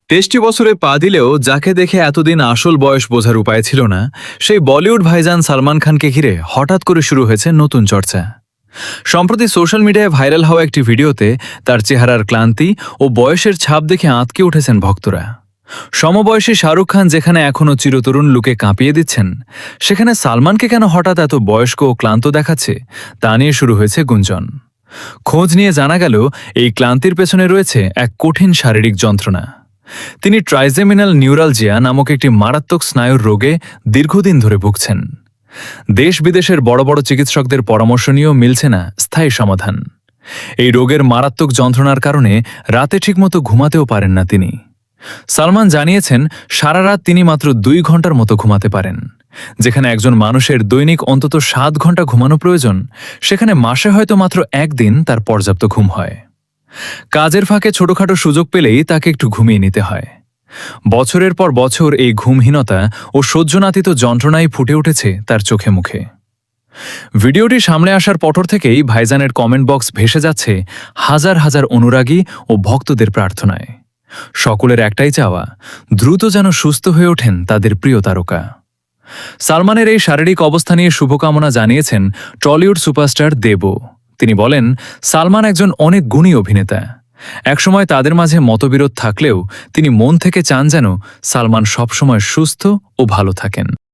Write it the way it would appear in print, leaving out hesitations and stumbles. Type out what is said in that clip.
তেষ্টি বছরে পা দিলেও যাকে দেখে এতদিন আসল বয়স বোঝার উপায় ছিল না, সেই বলিউড ভাইজান সালমান খানকে ঘিরে হঠাৎ করে শুরু হয়েছে নতুন চর্চা। সম্প্রতি সোশ্যাল মিডিয়ায় ভাইরাল হওয়া একটি ভিডিওতে তার চেহারার ক্লান্তি ও বয়সের ছাপ দেখে আঁতকে উঠেছেন ভক্তরা। সমবয়সী শাহরুখ খান যেখানে এখনও চিরতরুণ লুকে কাঁপিয়ে দিচ্ছেন, সেখানে সালমানকে কেন হঠাৎ এত বয়স্ক ও ক্লান্ত দেখাচ্ছে তা নিয়ে শুরু হয়েছে গুঞ্জন। খোঁজ নিয়ে জানা গেল, এই ক্লান্তির পেছনে রয়েছে এক কঠিন শারীরিক যন্ত্রণা। তিনি ট্রাইজেমিনাল নিউরালজিয়া নামক একটি মারাত্মক স্নায়ুর রোগে দীর্ঘদিন ধরে ভুগছেন। দেশ বিদেশের বড় বড় চিকিৎসকদের পরামর্শ নিয়েও মিলছে না স্থায়ী সমাধান। এই রোগের মারাত্মক যন্ত্রণার কারণে রাতে ঠিকমতো ঘুমাতেও পারেন না তিনি। সালমান জানিয়েছেন, সারা রাত তিনি মাত্র 2 ঘন্টার মতো ঘুমাতে পারেন। যেখানে একজন মানুষের দৈনিক অন্তত 7 ঘন্টা ঘুমানো প্রয়োজন, সেখানে মাসে হয়তো মাত্র 1 দিন তার পর্যাপ্ত ঘুম হয়। কাজের ফাঁকে ছোটখাটো সুযোগ পেলেই তাকে একটু ঘুমিয়ে নিতে হয়। বছরের পর বছর এই ঘুমহীনতা ও সহ্যনাতীত যন্ত্রণাই ফুটে উঠেছে তার চোখে মুখে। ভিডিওটি সামনে আসার পর থেকেই ভাইজানের কমেন্ট বক্স ভেসে যাচ্ছে হাজার হাজার অনুরাগী ও ভক্তদের প্রার্থনায়। সকলের একটাই চাওয়া, দ্রুত যেন সুস্থ হয়ে ওঠেন তাদের প্রিয় তারকা। সালমানের এই শারীরিক অবস্থা নিয়ে শুভকামনা জানিয়েছেন টলিউড সুপারস্টার দেবও। তিনি বলেন, সালমান একজন অনেক গুণী অভিনেতা। একসময় তাদের মাঝে মতবিরোধ থাকলেও তিনি মন থেকে চান যেন সালমান সবসময় সুস্থ ও ভালো থাকেন।